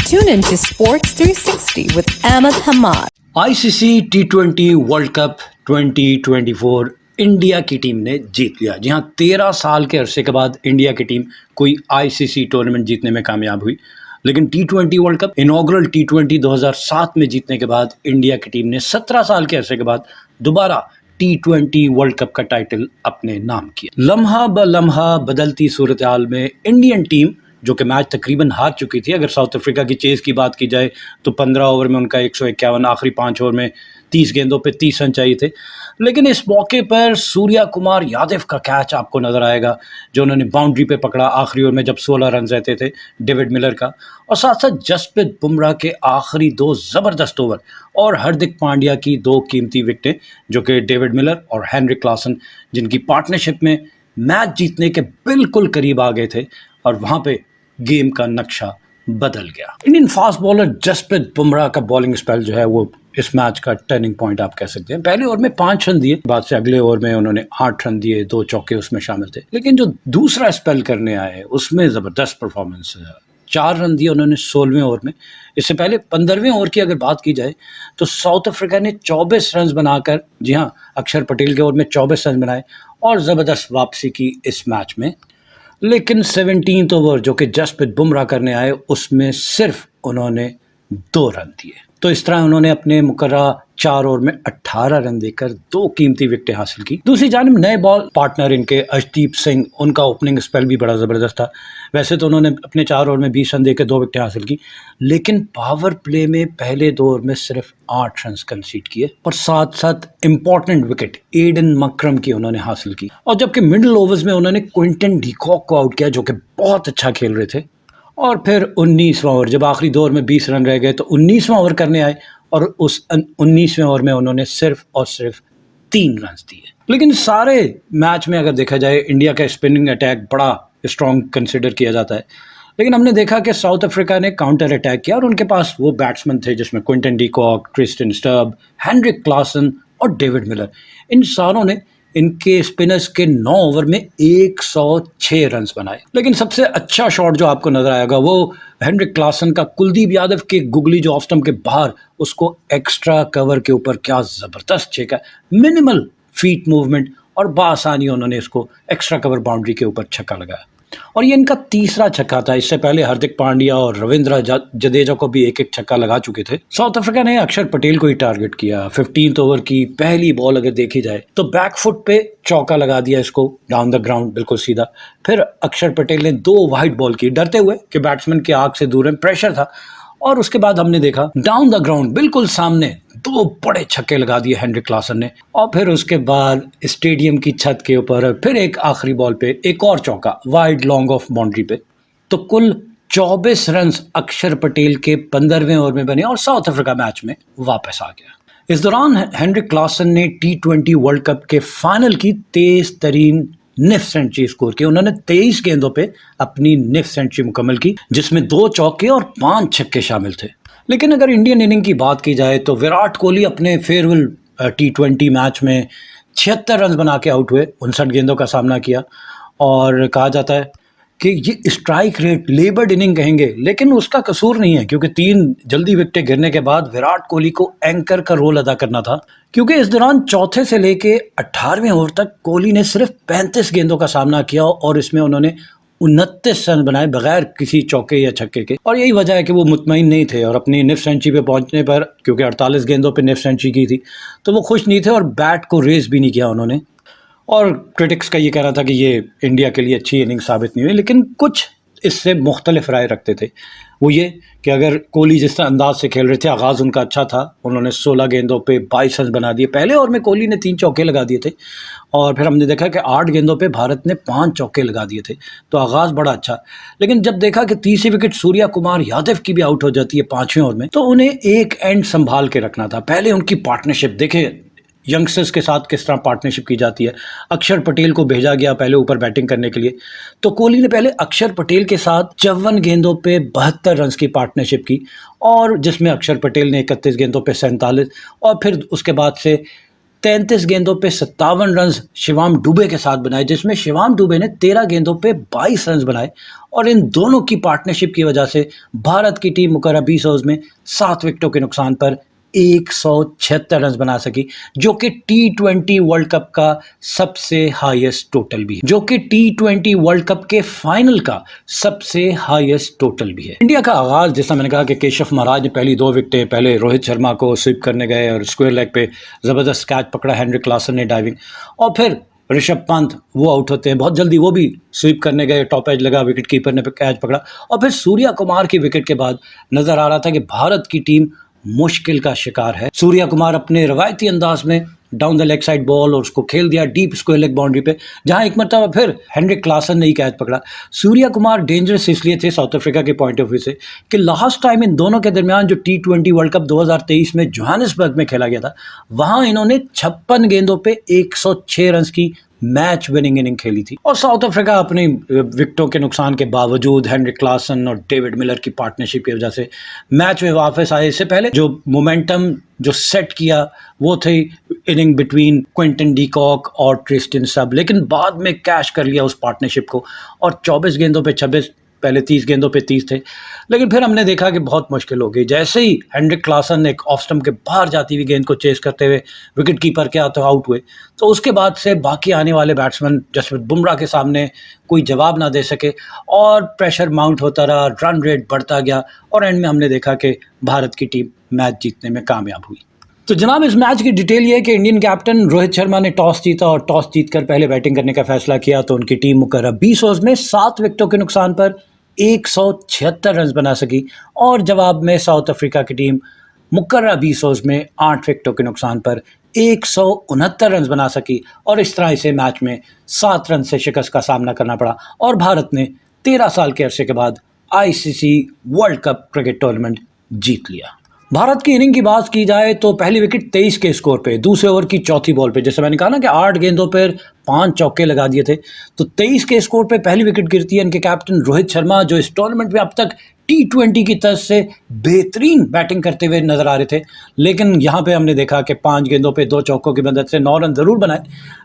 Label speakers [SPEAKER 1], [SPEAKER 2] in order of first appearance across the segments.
[SPEAKER 1] Tune in to Sports 360 with Ahmed Hamad.
[SPEAKER 2] ICC T20 world cup 2024 India की team ने जीत लिया। जी हाँ, 13 साल के अरसे के बाद इंडिया की टीम कोई आईसीसी टूर्नामेंट जीतने में कामयाब हुई। लेकिन टी20 वर्ल्ड कप इनॉग्रल टी20 2007 में जीतने के बाद इंडिया की टीम ने 17 साल के अरसे के बाद दोबारा टी20 वर्ल्ड कप का टाइटल अपने नाम किया। लम्हा ब लम्हा बदलती सूरत हाल में इंडियन टीम, जो कि मैच तकरीबन हार चुकी थी, अगर साउथ अफ्रीका की चेज़ की बात की जाए तो 15 ओवर में उनका 151, आखिरी 5 ओवर में 30 गेंदों पे 30 रन चाहिए थे। लेकिन इस मौके पर सूर्या कुमार यादव का कैच आपको नज़र आएगा, जो उन्होंने बाउंड्री पे पकड़ा आखिरी ओवर में जब 16 रन रहते थे डेविड मिलर का, और साथ साथ जसप्रीत बुमराह के आखिरी 2 ज़बरदस्त ओवर और हार्दिक पांड्या की 2 कीमती विकेटें, जो कि डेविड मिलर और हेनरिक क्लासन, जिनकी पार्टनरशिप में मैच जीतने के बिल्कुल करीब आ गए थे, और वहाँ पे गेम का नक्शा बदल गया। Indian fast bowler Jasprit Bumrah का बॉलिंग स्पेल जो है वो इस मैच का टर्निंग पॉइंट आप कह सकते हैं। पहले ओवर में 5 रन दिए, बाद से अगले ओवर में उन्होंने 8 रन दिए, 2 चौके उसमें शामिल थे। लेकिन जो दूसरा स्पेल करने आए उसमें ज़बरदस्त परफॉर्मेंस है। 4 रन दिए उन्होंने 16वें ओवर में। इससे पहले 15वें ओवर की अगर बात की जाए तो साउथ अफ्रीका ने 24 रन बनाकर, जी हाँ, अक्षर पटेल के ओवर में 24 रन बनाए और ज़बरदस्त वापसी की इस मैच में। लेकिन 17th ओवर जो कि जसप्रीत बुमराह करने आए उसमें सिर्फ उन्होंने 2 रन दिए। तो इस तरह उन्होंने अपने मुकर्रा 4 ओवर में 18 रन देकर 2 कीमती विकेटें हासिल की। दूसरी जानिब नए बॉल पार्टनर इनके अर्शदीप सिंह, उनका ओपनिंग स्पेल भी बड़ा ज़बरदस्त था। वैसे तो उन्होंने अपने 4 ओवर में 20 रन देकर 2 विकेटें हासिल की, लेकिन पावर प्ले में पहले 2 ओवर में सिर्फ 8 रन कंसीड किए और साथ साथ इंपॉर्टेंट विकेट एडन मकरम की उन्होंने हासिल की। और जबकि मिडिल ओवर्स में उन्होंने क्विंटन डीकॉक को आउट किया, जो कि बहुत अच्छा खेल रहे थे। और फिर 19वां ओवर, जब आखिरी 2 ओवर में 20 रन रह गए तो 19वां ओवर करने आए और उस 19वें ओवर में उन्होंने सिर्फ और सिर्फ 3 रन दिए। लेकिन सारे मैच में अगर देखा जाए इंडिया का स्पिनिंग अटैक बड़ा स्ट्रॉन्ग कंसिडर किया जाता है, लेकिन हमने देखा कि साउथ अफ्रीका ने काउंटर अटैक किया और उनके पास वो बैट्समैन थे जिसमें Quinton de Kock, Tristan Stubbs, Heinrich Klaasen और डेविड मिलर। इन सारों ने इनके स्पिनर्स के 9 ओवर में 106 रन बनाए। लेकिन सबसे अच्छा शॉट जो आपको नजर आएगा वो हेनरिक क्लासन का कुलदीप यादव के गुगली जो ऑफ स्टंप के बाहर उसको एक्स्ट्रा कवर के ऊपर क्या जबरदस्त छक्का, मिनिमल फीट मूवमेंट और बासानी उन्होंने इसको एक्स्ट्रा कवर बाउंड्री के ऊपर छक्का लगाया। और ये इनका तीसरा छक्का था। इससे पहले हार्दिक पांड्या और रविंद्र जडेजा को भी एक एक छक्का लगा चुके थे। साउथ अफ्रीका ने अक्षर पटेल को ही टारगेट किया। 15th ओवर की पहली बॉल अगर देखी जाए तो बैकफुट पे चौका लगा दिया इसको डाउन द ग्राउंड बिल्कुल सीधा। फिर अक्षर पटेल ने 2 वाइड बॉल की, डरते हुए कि बैट्समैन के आंख से दूर है, प्रेशर था। और उसके बाद हमने देखा डाउन द ग्राउंड बिल्कुल सामने 2 बड़े छक्के लगा दिए हेनरिक क्लासन ने। और फिर उसके बाद स्टेडियम की छत के ऊपर फिर एक आखिरी बॉल पे एक और चौका वाइड लॉन्ग ऑफ बाउंड्री पे। तो कुल 24 रन अक्षर पटेल के 15वें ओवर में बने और साउथ अफ्रीका मैच में वापस आ गया। इस दौरान हेनरिक क्लासन ने टी20 वर्ल्ड कप के फाइनल की तेज तरीन निफ सेंचुरी स्कोर की। उन्होंने 23 गेंदों पे अपनी निफ सेंचुरी मुकम्मल की, जिसमें 2 चौके और 5 छक्के शामिल थे। लेकिन अगर इंडियन इनिंग की बात की जाए तो विराट कोहली अपने फेयरवेल टी20 मैच में 76 रन बना के आउट हुए, 59 गेंदों का सामना किया। और कहा जाता है कि ये स्ट्राइक रेट लेबर्ड इनिंग कहेंगे, लेकिन उसका कसूर नहीं है, क्योंकि 3 जल्दी विकेटें गिरने के बाद विराट कोहली को एंकर का रोल अदा करना था। क्योंकि इस दौरान चौथे से लेके 18वें ओवर तक कोहली ने सिर्फ 35 गेंदों का सामना किया और इसमें उन्होंने 29 रन बनाए बगैर किसी चौके या छक्के के। और यही वजह है कि वो मुतमईन नहीं थे और अपनी निफ सेंचुरी पे पहुंचने पर, क्योंकि 48 गेंदों पे निफ सेंचुरी की थी, तो वो खुश नहीं थे और बैट को रेस भी नहीं किया उन्होंने। और क्रिटिक्स का ये कहना था कि ये इंडिया के लिए अच्छी इनिंग साबित नहीं हुई। लेकिन कुछ इससे मुख्तलिफ राय रखते थे। वो ये कि अगर कोहली जिस तरह अंदाज से खेल रहे थे, आगाज़ उनका अच्छा था, उन्होंने 16 गेंदों पे 22 रन बना दिए। पहले ओवर में कोहली ने 3 चौके लगा दिए थे और फिर हमने देखा कि 8 गेंदों पे भारत ने 5 चौके लगा दिए थे, तो आगाज़ बड़ा अच्छा। लेकिन जब देखा कि तीसरी विकेट सूर्या कुमार यादव की भी आउट हो जाती है 5वें ओवर में, तो उन्हें एक एंड संभाल के रखना था। पहले उनकी पार्टनरशिप देखे, यंगस्टर्स के साथ किस तरह पार्टनरशिप की जाती है। अक्षर पटेल को भेजा गया पहले ऊपर बैटिंग करने के लिए, तो कोहली ने पहले अक्षर पटेल के साथ 54 गेंदों पे 72 रन की पार्टनरशिप की, और जिसमें अक्षर पटेल ने 31 गेंदों पे 47, और फिर उसके बाद से 33 गेंदों पे 57 रन शिवम दुबे के साथ बनाए, जिसमें शिवम दुबे ने 13 गेंदों पे 22 रन बनाए। और इन दोनों की पार्टनरशिप की वजह से भारत की टीम मुकर्रर 20 ओवर्स में 7 विकेटों के नुकसान पर 176 रन बना सकी, जो कि T20 वर्ल्ड कप का सबसे हाईएस्ट टोटल भी है, जो कि T20 वर्ल्ड कप के फाइनल का सबसे हाईएस्ट टोटल भी है। इंडिया का आगाज, जैसा मैंने कहा कि केशव महाराज ने पहली 2 विकेटें पहले रोहित शर्मा को स्वीप करने गए और स्क्वायर लेग पे जबरदस्त कैच पकड़ा हेनरिक क्लासन ने डाइविंग, और फिर ऋषभ पंत वो आउट होते हैं बहुत जल्दी, वो भी स्वीप करने गए, टॉप एज लगा, विकेट कीपर ने कैच पकड़ा, और फिर सूर्या कुमार की विकेट के बाद नजर आ रहा था कि भारत की टीम मुश्किल का शिकार है। सूर्या कुमार अपने रवायती अंदाज में down the leg side ball और उसको खेल दिया डीप स्क्वायर लेग बाउंड्री पे, जहां एक मरतबा फिर हेनरिक क्लासन ने ही कैच पकड़ा। सूर्या कुमार डेंजरस इसलिए थे साउथ अफ्रीका के पॉइंट ऑफ व्यू से कि लास्ट टाइम इन दोनों के दरमियान जो T20 वर्ल्ड कप 2023 में जोहानिसबर्ग में खेला गया था, वहां इन्होंने 56 गेंदों पे 106 रन की मैच विनिंग इनिंग खेली थी। और साउथ अफ्रीका अपनी विकेटों के नुकसान के बावजूद हेनरिक क्लासन और डेविड मिलर की पार्टनरशिप की वजह से मैच में वापस आए। इससे पहले जो मोमेंटम जो सेट किया वो थी इनिंग बिटवीन क्विंटन डीकॉक और ट्रिस्टन सब, लेकिन बाद में कैश कर लिया उस पार्टनरशिप को और 24 गेंदों पे 26, पहले 30 गेंदों पे 30 थे, लेकिन फिर हमने देखा कि बहुत मुश्किल हो गई। जैसे ही हेनरिक क्लासन ने एक ऑफ स्टंप के बाहर जाती हुई गेंद को चेस करते हुए विकेट कीपर के हाथों आउट हुए, तो उसके बाद से बाकी आने वाले बैट्समैन जसप्रीत बुमराह के सामने कोई जवाब ना दे सके और प्रेशर माउंट होता रहा, रन रेट बढ़ता गया और एंड में हमने देखा कि भारत की टीम मैच जीतने में कामयाब हुई। तो जनाब, इस मैच की डिटेल ये है कि इंडियन कैप्टन रोहित शर्मा ने टॉस जीता और टॉस जीतकर पहले बैटिंग करने का फैसला किया, तो उनकी टीम मुकर्रर 20 ओवर्स में 7 विकेटों के नुकसान पर 176 रन बना सकी, और जवाब में साउथ अफ्रीका की टीम मुकर्रर 20 ओवर्स में 8 विकेटों के नुकसान पर 169 रन बना सकी, और इस तरह इसे मैच में 7 रन से शिकस्त का सामना करना पड़ा और भारत ने 13 साल के अरसे के बाद ICC world cup cricket tournament जीत लिया। भारत की इनिंग की बात की जाए तो पहली विकेट 23 के स्कोर पे, दूसरे ओवर की चौथी बॉल पे, जैसे मैंने कहा ना कि 8 गेंदों पर 5 चौके लगा दिए थे, तो 23 के स्कोर पे पहली विकेट गिरती है इनके कैप्टन रोहित शर्मा, जो इस टूर्नामेंट में अब तक T20 की तर्ज से बेहतरीन बैटिंग करते हुए नजर आ रहे थे। लेकिन यहाँ पे हमने देखा कि 5 गेंदों पे 2 चौकों की मदद से 9 रन जरूर बनाए,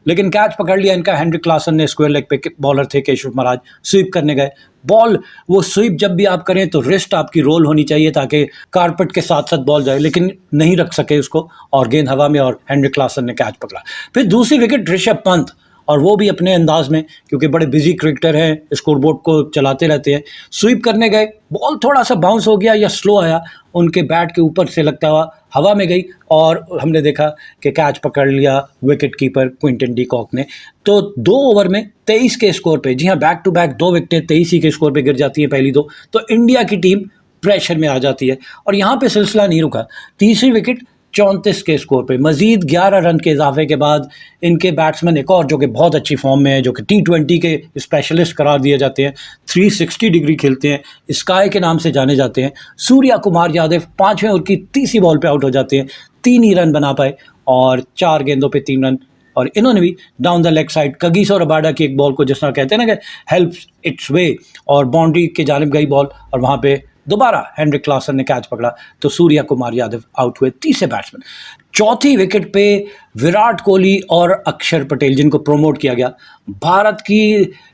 [SPEAKER 2] लेकिन कैच पकड़ लिया इनका हेनरिक क्लासन ने, स्क्वायर लेग पे बॉलर थे केशव महाराज, स्वीप करने गए बॉल, वो स्वीप जब भी आप करें तो रिस्ट आपकी रोल होनी चाहिए ताकि कारपेट के साथ साथ बॉल जाए, लेकिन नहीं रख सके उसको और गेंद हवा में और हेनरिक क्लासन ने कैच पकड़ा। फिर दूसरी विकेट ऋषभ पंत, और वो भी अपने अंदाज में, क्योंकि बड़े बिजी क्रिकेटर हैं, स्कोरबोर्ड को चलाते रहते हैं, स्वीप करने गए, बॉल थोड़ा सा बाउंस हो गया या स्लो आया, उनके बैट के ऊपर से लगता हुआ हवा में गई और हमने देखा कि कैच पकड़ लिया विकेट कीपर क्विंटन डीकॉक ने। तो 2 ओवर में 23 के स्कोर पे, जी हाँ, बैक टू बैक 2 विकेटें 23 ही के स्कोर पे गिर जाती हैं पहली 2, तो इंडिया की टीम प्रेशर में आ जाती है और यहाँ पे सिलसिला नहीं रुका। तीसरी विकेट 34 के स्कोर पे मजीद 11 रन के इजाफे के बाद इनके बैट्समैन एक और जो कि बहुत अच्छी फॉर्म में है, जो कि T20 के स्पेशलिस्ट करार दिए जाते हैं, 360 डिग्री खेलते हैं, स्काई के नाम से जाने जाते हैं, सूर्या कुमार यादव 5वें ओवर की तीसरी बॉल पे आउट हो जाते हैं, 3 ही रन बना पाए और 4 गेंदों पे 3 रन। और इन्होंने भी down the leg side Kagiso Rabada की एक बॉल को, जिस तरह कहते हैं ना कि हेल्प्स इट्स वे, और बाउंड्री के जानिब गई बॉल और वहाँ पे दोबारा हेनरिक क्लासन ने कैच पकड़ा, तो सूर्या कुमार यादव आउट हुए, तीसरे बैट्समैन। चौथी विकेट पे विराट कोहली और अक्षर पटेल, जिनको प्रोमोट किया गया, भारत की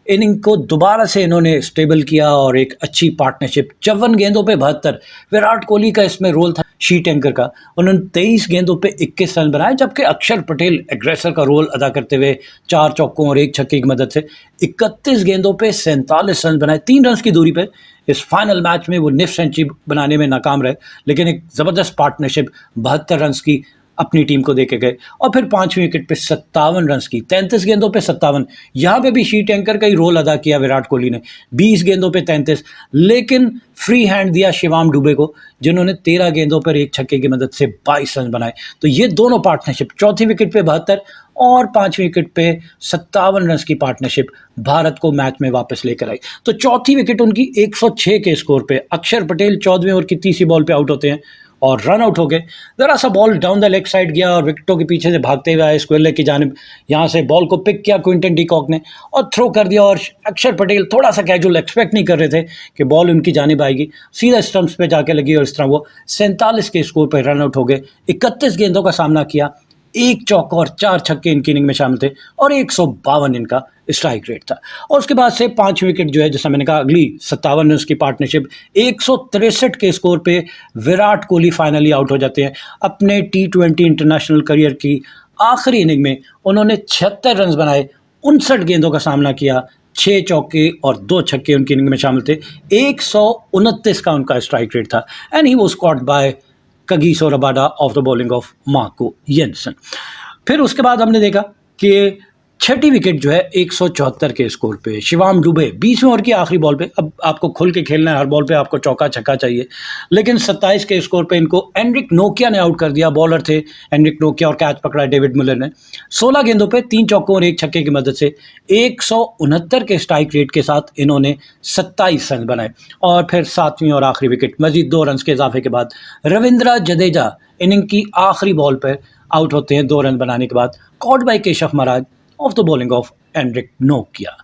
[SPEAKER 2] इनिंग को दोबारा से इन्होंने स्टेबल किया और एक अच्छी पार्टनरशिप। 54 गेंदों पे 72, विराट कोहली का इसमें रोल था शीट एंकर का, उन्होंने 23 गेंदों पे 21 रन बनाए, जबकि अक्षर पटेल एग्रेसर का रोल अदा करते हुए 4 चौकों और 1 छक्के की मदद से 31 गेंदों पे 47 रन बनाए, 3 रन की दूरी पे। इस फाइनल मैच में वो निफ सेंचुरी बनाने में नाकाम रहे, लेकिन एक ज़बरदस्त पार्टनरशिप 72 रन की अपनी टीम को देके गए। और फिर 5वीं विकेट पे 57 रन की, 33 गेंदों पे 57, यहाँ पे भी शीट एंकर का ही रोल अदा किया विराट कोहली ने, 20 गेंदों पे 33, लेकिन फ्री हैंड दिया शिवम दुबे को, जिन्होंने 13 गेंदों पर 1 छक्के की मदद से 22 रन बनाए। तो ये दोनों पार्टनरशिप, चौथी विकेट पे 72 और 5वीं विकेट पे 57 रन की पार्टनरशिप भारत को मैच में वापस लेकर आई। तो चौथी विकेट उनकी 106 के स्कोर पे, अक्षर पटेल 14वें ओवर की तीसरी बॉल पे आउट होते हैं और रन आउट हो गए। जरा सा ball down the leg side गया और विकेटों के पीछे से भागते हुए आए स्क्वायर लेग की जानिब, यहाँ से बॉल को पिक किया क्विंटन डीकॉक ने और थ्रो कर दिया, और अक्षर पटेल थोड़ा सा कैजुअल एक्सपेक्ट नहीं कर रहे थे कि बॉल उनकी जानिब आएगी, सीधा स्टंप्स पे जाके लगी और इस तरह वो 47 के स्कोर पर रन आउट हो गए। 31 गेंदों का सामना किया, एक चौका और 4 छक्के इनकी इनिंग में शामिल थे और 152 इनका स्ट्राइक रेट था। और उसके बाद से 5 विकेट जो है, जैसा मैंने कहा, अगली 57 रन की पार्टनरशिप 163 के स्कोर पे विराट कोहली फाइनली आउट हो जाते हैं। अपने T20 इंटरनेशनल करियर की आखिरी इनिंग में उन्होंने 76 रन बनाए, 59 गेंदों का सामना किया, 6 चौके और 2 छक्के उनकी इनिंग में शामिल थे। 129 का उनका स्ट्राइक रेट था and he was caught by Kagiso Rabada of the bowling of Marco Jansen. फिर उसके बाद हमने देखा कि छठी विकेट जो है 174 के स्कोर पे शिवम दुबे 20वें ओवर की आखिरी बॉल पे, अब आपको खुल के खेलना है, हर बॉल पे आपको चौका छक्का चाहिए, लेकिन 27 के स्कोर पे इनको एंड्रिक नोकिया ने आउट कर दिया। बॉलर थे एंड्रिक नोकिया और कैच पकड़ा डेविड मुलर ने। 16 गेंदों पे 3 चौकों और 1 छक्के की मदद से 169 के स्ट्राइक रेट के साथ इन्होंने 27 रन बनाए। और फिर 7वीं और आखिरी विकेट मजीद 2 रन के इजाफे के बाद रविंद्र जडेजा इनिंग की आखिरी बॉल पर आउट होते हैं 2 रन बनाने के बाद, caught by Keshav Maharaj off the bowling of Anrich नोकिया।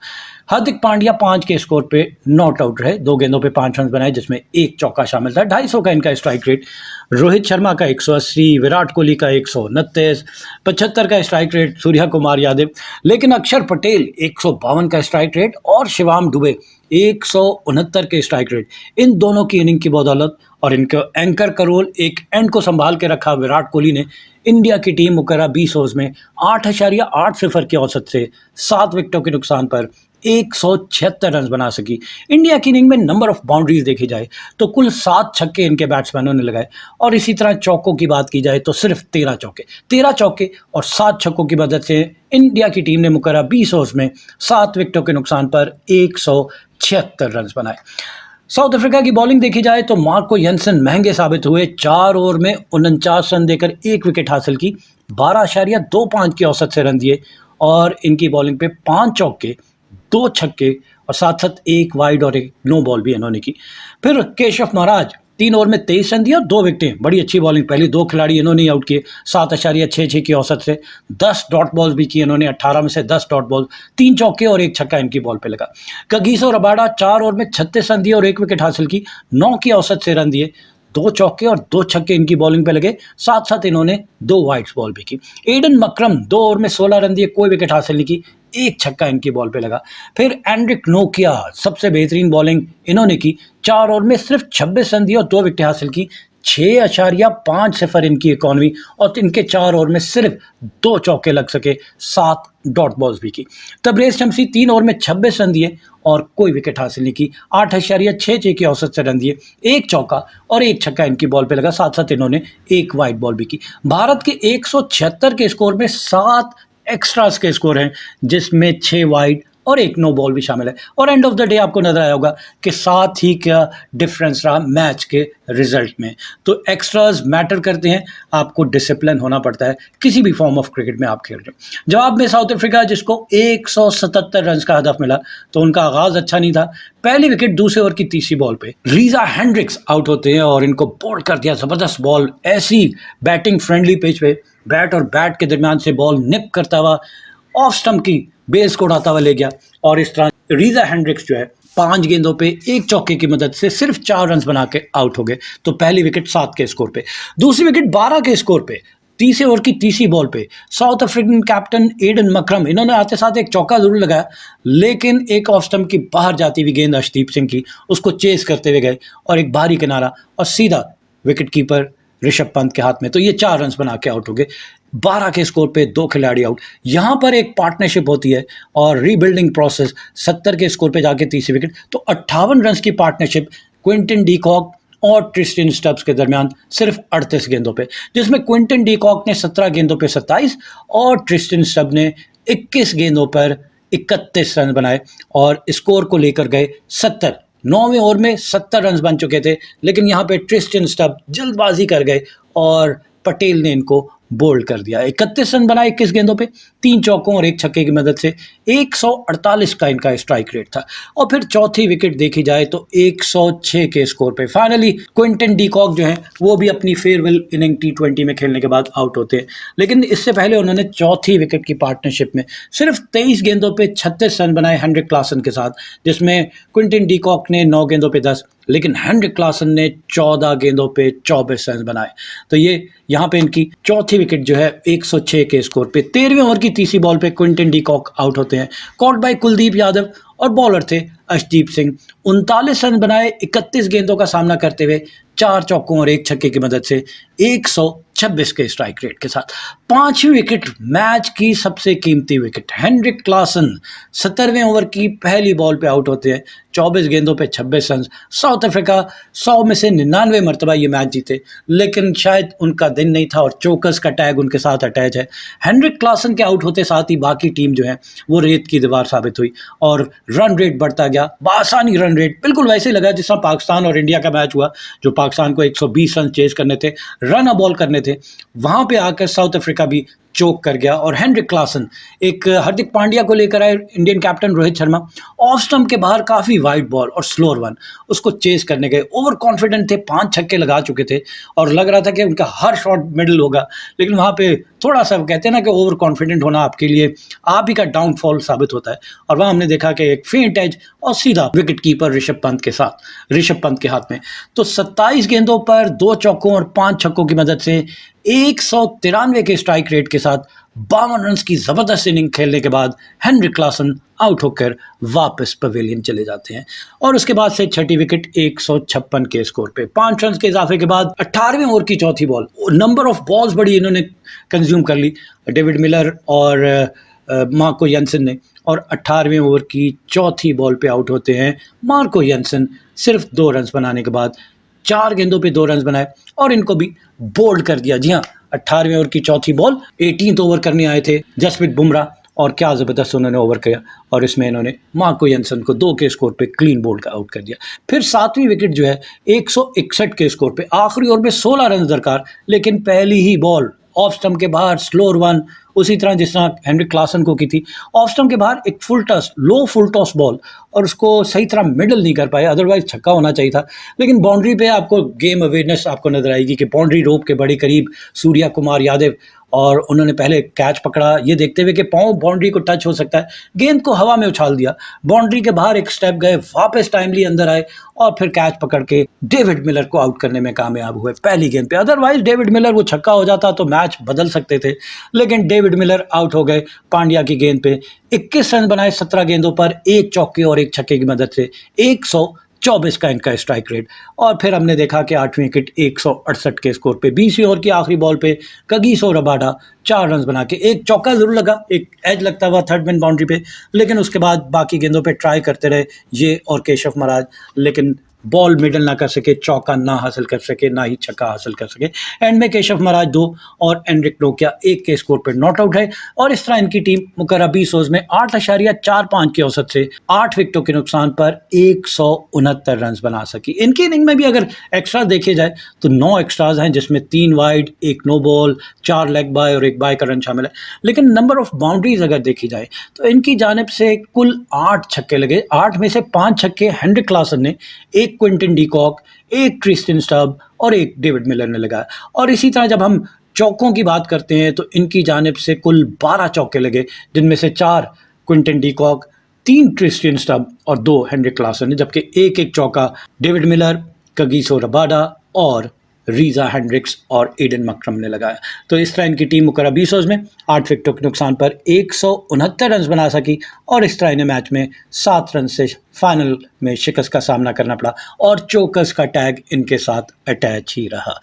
[SPEAKER 2] हार्दिक पांड्या 5 के स्कोर पे नॉट आउट रहे, 2 गेंदों पे 5 रन बनाए जिसमें 1 चौका शामिल था। 250 का इनका स्ट्राइक रेट। रोहित शर्मा का 180, विराट कोहली का 129, 75 का स्ट्राइक रेट सूर्या कुमार यादव, लेकिन अक्षर पटेल 152 का स्ट्राइक रेट और शिवम दुबे 169 के स्ट्राइक रेट। इन दोनों की इनिंग की बदौलत और इनका एंकर का रोल, एक एंड को संभाल के रखा विराट कोहली ने, इंडिया की टीम मुकर्रर 20 ओवर्स में 8.8 की औसत से 7 विकेटों के नुकसान पर 176 रन बना सकी। इंडिया की इनिंग में नंबर ऑफ बाउंड्रीज देखी जाए तो कुल 7 छक्के इनके बैट्समैनों ने लगाए, और इसी तरह चौकों की बात की जाए तो सिर्फ 13 चौके और 7 छक्कों की मदद से इंडिया की टीम ने मुकर्रर 20 ओवर्स में 7 विकेटों के नुकसान पर 176 रन बनाए। साउथ अफ्रीका की बॉलिंग देखी जाए तो मार्को येंसन महंगे साबित हुए। 4 ओवर में 49 रन देकर 1 विकेट हासिल की, 12.25 की औसत से रन दिए, और इनकी बॉलिंग पे 5 चौके, 2 छक्के और साथ साथ 1 वाइड और 1 नो बॉल भी इन्होंने की। फिर केशव महाराज 3 ओवर में 23 रन दिए और 2 विकेटें, बड़ी अच्छी बॉलिंग। पहले 2 खिलाड़ी इन्होंने आउट किए 7.66 की औसत से, 10 डॉट बॉल्स भी किए इन्होंने, 18 में से 10 डॉट बॉल, 3 चौके और 1 छक्का इनकी बॉल पे लगा। कगिसो रबाडा 4 ओवर में 36 रन दिए और 1 विकेट हासिल की, 9 की औसत से रन दिए, 2 चौके और 2 छक्के इनकी बॉलिंग पे लगे, साथ साथ इन्होंने 2 वाइड्स बॉल भी की। एडन मक्रम 2 ओवर में 16 रन दिए, कोई विकेट हासिल नहीं की, 1 छक्का इनकी बॉल पे लगा। फिर एंड्रिक नोकिया सबसे बेहतरीन बॉलिंग इन्होंने की, 4 ओवर में सिर्फ 26 रन दिए और 2 विकेट हासिल की, 6.50 इनकी इकॉनमी, और इनके 4 ओवर में सिर्फ 2 चौके लग सके, 7 डॉट बॉल्स भी की। तबरेज शमसी 3 ओवर में 26 रन दिए और कोई विकेट हासिल नहीं की, 8.66 की औसत से रन दिए, 1 चौका और 1 छक्का इनकी बॉल पे लगा, साथ साथ इन्होंने 1 वाइड बॉल भी की। भारत के 176 के स्कोर में 7 एक्स्ट्रास के स्कोर हैं, जिसमें 6 वाइड और 1 नो बॉल भी शामिल है। और एंड ऑफ द डे आपको नजर आया होगा कि साथ ही क्या डिफरेंस रहा मैच के रिजल्ट में। तो एक्स्ट्रास मैटर करते हैं, आपको डिसिप्लिन होना पड़ता है किसी भी फॉर्म ऑफ क्रिकेट में आप खेल रहे हो। जवाब में साउथ अफ्रीका, जिसको 177 रन का हदफ मिला, तो उनका आगाज अच्छा नहीं था। पहली विकेट दूसरे ओवर की तीसरी बॉल पे रीजा हेंड्रिक्स आउट होते हैं और इनको बोल्ड कर दिया, जबरदस्त बॉल, ऐसी बैटिंग फ्रेंडली पिच पे बैट और बैट के दरमियान से बॉल निप करता हुआ ऑफ स्टंप की बेस को उड़ाता हुआ ले गया, और इस तरह रीजा हेंड्रिक्स जो है 5 गेंदों पे 1 चौके की मदद से सिर्फ 4 रन बना के आउट हो गए। तो पहली विकेट 7 के स्कोर पे, दूसरी विकेट 12 के स्कोर पे, तीसरे ओवर की तीसरी बॉल पे South African captain Aiden Markram, इन्होंने आते साथ एक चौका जरूर लगाया, लेकिन एक ऑफ स्टंप की बाहर जाती हुई गेंद अर्शदीप सिंह की, उसको चेस करते हुए गए और एक बाहरी किनारा और सीधा विकेट कीपर ऋषभ पंत के हाथ में, तो ये 4 रन बना के आउट हो गए। 12 के स्कोर पे 2 खिलाड़ी आउट। यहां पर एक पार्टनरशिप होती है और रीबिल्डिंग प्रोसेस, 70 के स्कोर पे जाके तीसरी विकेट, तो 58 रन की पार्टनरशिप क्विंटन डी कॉक और ट्रिस्टिन स्टब्स के दरमियान सिर्फ 38 गेंदों पे, जिसमें क्विंटन डी कॉक ने 17 गेंदों पे 27 और ट्रिस्टिन स्टब्स ने 21 गेंदों पर 31 रन बनाए और स्कोर को लेकर गए 70। 9वें ओवर में 70 रन बन चुके थे, लेकिन यहाँ पे ट्रिस्टिन स्टब्स जल्दबाजी कर गए और पटेल ने इनको बोल्ड कर दिया। 31 रन बनाए 21 गेंदों पे, 3 चौकों और 1 छक्के की मदद से 148 का इनका स्ट्राइक रेट था। और फिर चौथी विकेट देखी जाए तो 106 के स्कोर पे फाइनली क्विंटन डी कॉक जो है वो भी अपनी फेयरवेल इनिंग T20 में खेलने के बाद आउट होते हैं। लेकिन इससे पहले उन्होंने चौथी विकेट की पार्टनरशिप में सिर्फ 23 गेंदों पे 36 रन बनाए हेनरिक क्लासन के साथ, जिसमें क्विंटन डी कॉक ने 9 गेंदों पे 10, लेकिन हेनरिक क्लासन ने 14 गेंदों पे 24 रन बनाए। तो ये यहाँ पे इनकी चौथी विकेट जो है 106 के स्कोर पे 13वें ओवर की तीसरी बॉल पे क्विंटन डी कॉक आउट होते हैं, कॉट बाय कुलदीप यादव, और बॉलर थे अर्शदीप सिंह। 39 रन बनाए 31 गेंदों का सामना करते हुए 4 चौकों और 1 छक्के की मदद से 126 के स्ट्राइक रेट के साथ। 5वीं विकेट मैच की सबसे कीमती विकेट, हेनरिक क्लासन 17वें ओवर की पहली बॉल पे आउट होते हैं, 24 गेंदों पे 26 रन। साउथ अफ्रीका 100 में से 99 मरतबा ये मैच जीते, लेकिन शायद उनका दिन नहीं था और चोकर्स का टैग उनके साथ अटैच है। हेनरिक क्लासन के आउट होते साथ ही बाकी टीम जो है वो रेत की दीवार साबित हुई और रन रेट बढ़ता गया, बासानी रन रेट, बिल्कुल वैसे लगा जिस तरह पाकिस्तान और इंडिया का मैच हुआ, जो पाकिस्तान को 120 रन चेज करने थे, रन बॉल करने थे, वहां पे आकर साउथ अफ्रीका भी चोक कर गया। और हेनरिक क्लासन एक हार्दिक पांड्या को लेकर आए Indian captain Rohit Sharma, off stump के बाहर काफी वाइड बॉल और स्लोअर वन, उसको चेस करने गए, ओवर कॉन्फिडेंट थे, 5 छक्के लगा चुके थे और लग रहा था कि उनका हर शॉट मिडल होगा, लेकिन वहां पे थोड़ा सा कहते हैं ना कि ओवर कॉन्फिडेंट होना आपके लिए आप ही का डाउनफॉल साबित होता है। और वहां हमने देखा कि एक फेंट एज और सीधा विकेट कीपर ऋषभ पंत के हाथ में। तो 27 गेंदों पर 2 चौकों और 5 छक्कों की मदद से 193 के स्ट्राइक रेट के साथ 52 रन की जबरदस्त इनिंग खेलने के बाद हेनरिक क्लासन आउट होकर वापस पवेलियन चले जाते हैं। और उसके बाद से छठी विकेट 156 के स्कोर पे 5 रन के इजाफे के बाद 18वें ओवर की चौथी बॉल, नंबर ऑफ बॉल्स बड़ी इन्होंने कंज्यूम कर ली डेविड मिलर और मार्को यंसन ने, और 18वें ओवर की चौथी बॉल पे आउट होते हैं मार्को यंसन सिर्फ 2 रन बनाने के बाद। 4 गेंदों पे 2 रन बनाए और इनको भी बोल्ड कर दिया। जी हाँ, 18वें ओवर की चौथी बॉल 18th ओवर करने आए थे जसप्रीत बुमराह, और क्या ज़बरदस्त उन्होंने ओवर किया और इसमें इन्होंने मार्को यंसन को 2 के स्कोर पे क्लीन बोल्ड का आउट कर दिया। फिर 7वीं विकेट जो है 161 के स्कोर पे, आखिरी ओवर में 16 रन दरकार, लेकिन पहली ही बॉल ऑफ स्टंप के बाहर स्लोअर वन, उसी तरह जिस तरह हेनरिक क्लासन को की थी, ऑफ स्टंप के बाहर एक लो फुल टॉस बॉल, और उसको सही तरह मिडल नहीं कर पाए, अदरवाइज छक्का होना चाहिए था। लेकिन बाउंड्री पे आपको गेम अवेयरनेस आपको नजर आएगी कि बाउंड्री रोप के बड़े करीब सूर्या कुमार यादव, और उन्होंने पहले कैच पकड़ा ये देखते हुए कि पांव बाउंड्री को टच हो सकता है, गेंद को हवा में उछाल दिया, बाउंड्री के बाहर एक स्टेप गए, वापस टाइमली अंदर आए और फिर कैच पकड़ के डेविड मिलर को आउट करने में कामयाब हुए पहली गेंद पे। अदरवाइज डेविड मिलर वो छक्का हो जाता तो मैच बदल सकते थे, लेकिन डेविड मिलर आउट हो गए पांड्या की गेंद पे। 21 रन बनाए 17 गेंदों पर, 1 चौके और 1 छक्के की मदद से 124 का इनका स्ट्राइक रेट। और फिर हमने देखा कि 8वीं विकेट 168 के स्कोर पे 20वीं ओवर की आखिरी बॉल पे कगिसो रबाडा 4 रन बना के, एक चौका जरूर लगा, एक एज लगता हुआ थर्ड मैन बाउंड्री पे, लेकिन उसके बाद बाकी गेंदों पे ट्राई करते रहे ये और केशव महाराज, लेकिन बॉल मिडल ना कर सके, चौका ना हासिल कर सके, ना ही छक्का हासिल कर सके। एंड में केशव महाराज 2 और एनरिक नोकिया 1 के स्कोर पर नॉट आउट है। और इस तरह इनकी टीम मुकर्रर 20 ओवर्स में 8.45 के औसत से 8 विकेटों के नुकसान पर 169 रन बना सकी। इनकी इनिंग में भी अगर एक्स्ट्रा देखे जाए तो 9 एक्स्ट्राज हैं, जिसमें 3 wide, 1 no ball, 4 leg bye और 1 बाय का रन शामिल है। लेकिन नंबर ऑफ बाउंड्रीज अगर देखी जाए तो इनकी जानिब से कुल 8 छक्के लगे, 8 में से 5 छक्के हेनरिक क्लासन ने, 1 Quinton de Kock, 1 Tristan Stubbs और 1 डेविड मिलर ने लगाया। और इसी तरह जब हम चौकों की बात करते हैं तो इनकी जानिब से कुल 12 चौके लगे, जिनमें से 4 Quinton de Kock, 3 Tristan Stubbs और 2 हेनरिक क्लासन ने, जबकि 1 चौका डेविड मिलर, कगिसो रबाडा और रीजा हेंड्रिक्स और एडन मक्रम ने लगाया। तो इस तरह इनकी टीम मुकर्रर 20 ओवर्स में 8 विकेटों के नुकसान पर 169 रन बना सकी और इस तरह इन्हें मैच में 7 रन से फाइनल में शिकस्त का सामना करना पड़ा और चोकर्स का टैग इनके साथ अटैच ही रहा।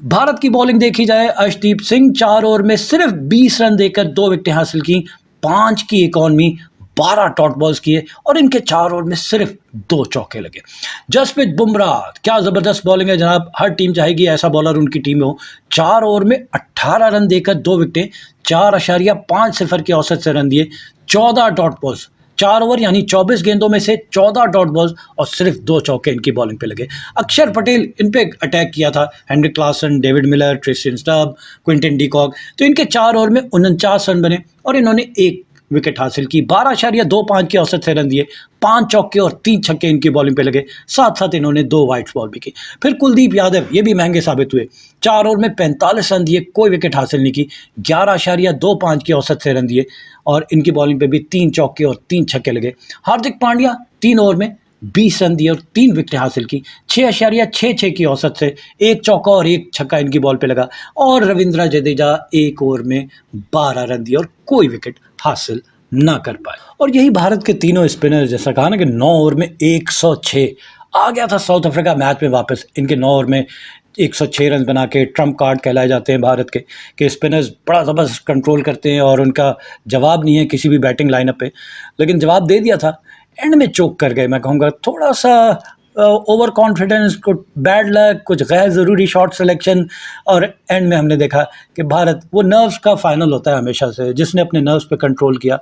[SPEAKER 2] भारत की बॉलिंग देखी जाए, अर्शदीप सिंह 4 ओवर में सिर्फ 20 रन देकर 2 विकेटें हासिल की, 5 की इकॉनमी, 12 डॉट बॉल्स किए और इनके 4 ओवर में सिर्फ 2 चौके लगे। जसप्रीत बुमराह, क्या जबरदस्त बॉलिंग है जनाब, हर टीम चाहेगी ऐसा बॉलर उनकी टीम में हो। 4 ओवर में 18 रन देकर 2 विकेटें, 4.50 की औसत से रन दिए, 14 डॉट बॉल्स, 4 ओवर यानी 24 गेंदों में से 14 डॉट बॉल्स और सिर्फ 2 चौके इनकी बॉलिंग पे लगे। अक्षर पटेल इन पे अटैक किया था, Heinrich Klaasen, David Miller, Tristan Stubbs, Quinton de Kock, तो इनके 4 ओवर में 49 रन बने और इन्होंने 1 विकेट हासिल की। 12.25 की औसत से रन दिए, 5 चौके और 3 छक्के इनकी बॉलिंग पे लगे, साथ साथ इन्होंने 2 वाइड्स बॉल भी की। फिर कुलदीप यादव, ये भी महंगे साबित हुए, 4 ओवर में 45 रन दिए, कोई विकेट हासिल नहीं की, 11.25 की औसत से रन दिए और इनकी बॉलिंग पे भी 3 चौके और 3 छक्के लगे। हार्दिक पांड्या 3 ओवर में 20 रन दिए और 3 विकेट हासिल की, 6.66 की औसत से 1 चौका और 1 छक्का इनकी बॉल पे लगा और रविंद्र जडेजा 1 ओवर में 12 रन दिए और कोई विकेट हासिल ना कर पाए। और यही भारत के तीनों स्पिनर, जैसा कहा ना कि 9 ओवर में 106 आ गया था साउथ अफ्रीका मैच में वापस। इनके 9 ओवर में 106 रन बना के ट्रम्प कार्ड कहलाए जाते हैं भारत के, कि स्पिनर्स बड़ा ज़बरदस्त कंट्रोल करते हैं और उनका जवाब नहीं है किसी भी बैटिंग लाइनअप पे, लेकिन जवाब दे दिया था, एंड में चोक कर गए। मैं कहूँगा थोड़ा सा ओवर कॉन्फिडेंस, कुछ बैड लक, कुछ गैर ज़रूरी शॉट सिलेक्शन, और एंड में हमने देखा कि भारत, वो नर्व्स का फाइनल होता है हमेशा से, जिसने अपने नर्व्स पे कंट्रोल किया।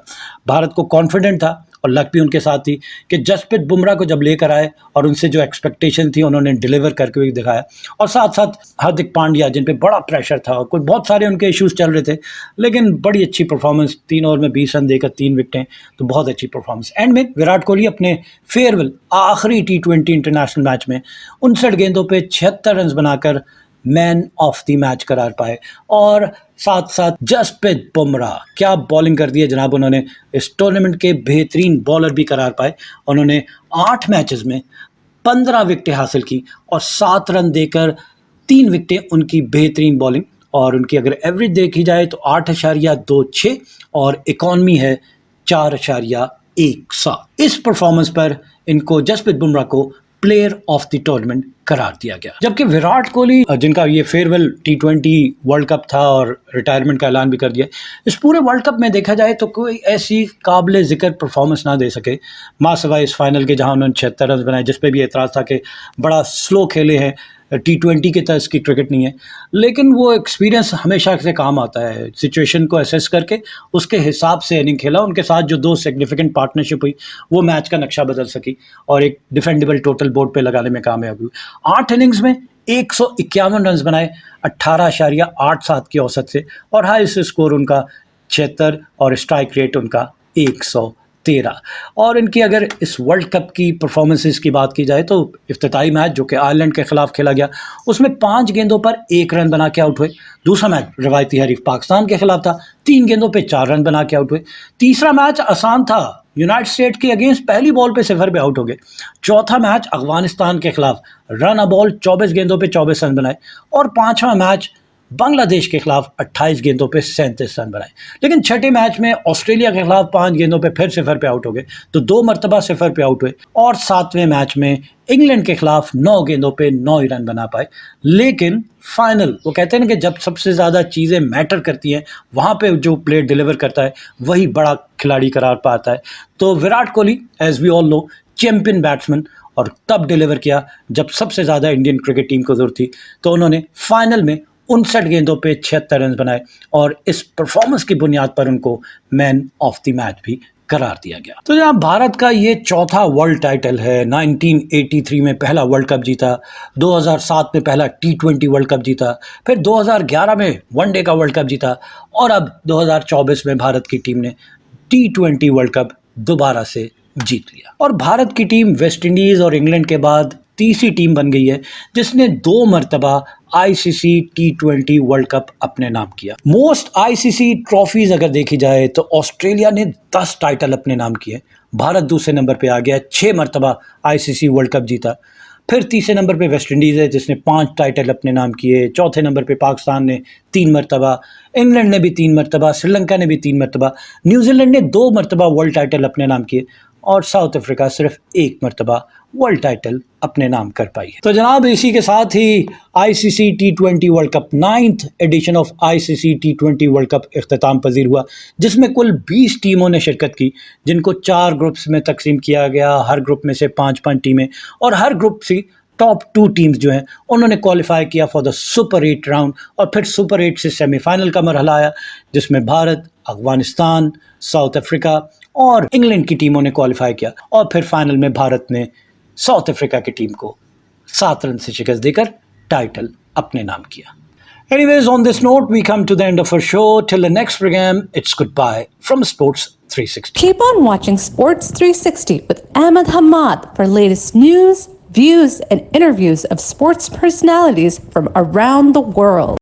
[SPEAKER 2] भारत को कॉन्फिडेंट था और लक भी उनके साथ थी कि जसप्रीत बुमराह को जब लेकर आए और उनसे जो एक्सपेक्टेशन थी उन्होंने डिलीवर करके भी दिखाया। और साथ साथ हार्दिक पांड्या, जिन पे बड़ा प्रेशर था और कुछ बहुत सारे उनके इश्यूज चल रहे थे, लेकिन बड़ी अच्छी परफॉर्मेंस, 3 ओवर में 20 रन देकर 3 विकेटें, तो बहुत अच्छी परफॉर्मेंस। एंड में विराट कोहली अपने फेयरवेल आखिरी T20 इंटरनेशनल मैच में 59 गेंदों पे 76 रन बनाकर मैन ऑफ द मैच करार पाए। और साथ साथ जसप्रीत बुमराह, क्या बॉलिंग कर दी है जनाब उन्होंने, इस टूर्नामेंट के बेहतरीन बॉलर भी करार पाए। उन्होंने 8 मैचेस में 15 विकेटें हासिल की और 7 रन देकर 3 विकेटें, उनकी बेहतरीन बॉलिंग। और उनकी अगर एवरेज देखी जाए तो 8.26 और इकॉनमी है 4.17। इस परफॉर्मेंस पर इनको, जसप्रीत बुमराह को, प्लेयर ऑफ द टूर्नामेंट करार दिया गया। जबकि विराट कोहली, जिनका ये फेयरवेल T20 वर्ल्ड कप था और रिटायरमेंट का ऐलान भी कर दिया, इस पूरे वर्ल्ड कप में देखा जाए तो कोई ऐसी काबिल जिक्र परफॉर्मेंस ना दे सके, मां सिवाय इस फाइनल के जहां उन्होंने 76 रन बनाए, जिस पे भी एतराज़ था कि बड़ा स्लो खेले हैं, T20 की तरह की क्रिकेट नहीं है। लेकिन वो एक्सपीरियंस हमेशा से काम आता है, सिचुएशन को असेस करके उसके हिसाब से इनिंग खेला। उनके साथ जो 2 सिग्निफिकेंट पार्टनरशिप हुई, वो मैच का नक्शा बदल सकी और एक डिफेंडेबल टोटल बोर्ड पे लगाने में कामयाब हुई। 8 इनिंग्स में 151 रन बनाए, 18.87 की औसत से, और हाईएस्ट स्कोर उनका 76 और स्ट्राइक रेट उनका 113। और इनकी अगर इस वर्ल्ड कप की परफॉर्मेंसेस की बात की जाए तो इफ्तिताई मैच जो कि आयरलैंड के खिलाफ खेला गया, उसमें 5 गेंदों पर 1 रन बना के आउट हुए। दूसरा मैच रिवायती हरीफ पाकिस्तान के खिलाफ था, 3 गेंदों पे 4 रन बना के आउट हुए। तीसरा मैच आसान था, यूनाइटेड स्टेट के अगेंस्ट पहली बॉल पे 0 पे आउट हो गए। चौथा मैच अफगानिस्तान के खिलाफ रन अ बॉल 24 गेंदों पे 24 रन बनाए। और पांचवा मैच बांग्लादेश के खिलाफ 28 गेंदों पे 37 रन बनाए। लेकिन छठे मैच में ऑस्ट्रेलिया के खिलाफ 5 गेंदों पे फिर 0 पे आउट हो गए, तो 2 मरतबा 0 पे आउट हुए। और 7वें मैच में इंग्लैंड के खिलाफ 9 गेंदों पे 9 ही रन बना पाए। लेकिन फाइनल, वो कहते हैं ना कि जब सबसे ज़्यादा चीज़ें मैटर करती हैं, वहाँ पे जो प्लेयर डिलीवर करता है वही बड़ा खिलाड़ी करार पाता है। तो Virat Kohli, as we all know, champion batsman, और तब डिलीवर किया जब सबसे ज़्यादा इंडियन क्रिकेट टीम को ज़रूरत थी। तो उन्होंने फाइनल में 59 गेंदों पे 76 रन बनाए और इस परफॉर्मेंस की बुनियाद पर उनको मैन ऑफ द मैच भी करार दिया गया। तो जहाँ भारत का ये चौथा वर्ल्ड टाइटल है, 1983 में पहला वर्ल्ड कप जीता, 2007 में पहला T20 वर्ल्ड कप जीता, फिर 2011 में वनडे का वर्ल्ड कप जीता, और अब 2024 में भारत की टीम ने T20 वर्ल्ड कप दोबारा से जीत लिया। और भारत की टीम वेस्ट इंडीज और इंग्लैंड के बाद तीसरी टीम बन गई है जिसने 2 मरतबा ICC T20 वर्ल्ड कप अपने नाम किया। मोस्ट ICC ट्रॉफीज अगर देखी जाए तो ऑस्ट्रेलिया ने 10 टाइटल अपने नाम किए, भारत दूसरे नंबर पे आ गया, 6 मरतबा ICC वर्ल्ड कप जीता। फिर तीसरे नंबर पे वेस्ट इंडीज़ है जिसने 5 टाइटल अपने नाम किए, चौथे नंबर पे पाकिस्तान ने 3 मरतबा, इंग्लैंड ने भी 3 मरतबा, श्रीलंका ने भी 3 मरतबा, न्यूजीलैंड ने 2 मरतबा वर्ल्ड टाइटल अपने नाम किए, और साउथ अफ्रीका सिर्फ 1 मरतबा वर्ल्ड टाइटल अपने नाम कर पाई है। तो जनाब, इसी के साथ ही ICC T20 world cup 9th edition of ICC T20 world cup इख्तिताम पजीर हुआ, जिसमें कुल 20 टीमों ने शिरकत की, जिनको 4 ग्रुप्स में तकसीम किया गया, हर ग्रुप में से 5-5 टीमें, और हर ग्रुप से टॉप 2 टीम्स जो हैं उन्होंने क्वालिफाई किया फॉर द सुपर 8 राउंड और फिर सुपर 8 से सेमीफाइनल का मरहला आया जिसमें भारत, अफगानिस्तान, साउथ अफ्रीका और इंग्लैंड की टीमों ने क्वालिफाई किया और फिर फाइनल में भारत ने साउथ अफ्रीका की टीम को 7 रन से शिकस्त देकर टाइटल अपने नाम किया. Anyways, on this note, we come to the end of our show. Till the next program, it's goodbye from Sports 360.
[SPEAKER 1] Keep on watching Sports 360 with Ahmed Hamad for latest news, views, and interviews of sports personalities from around the world.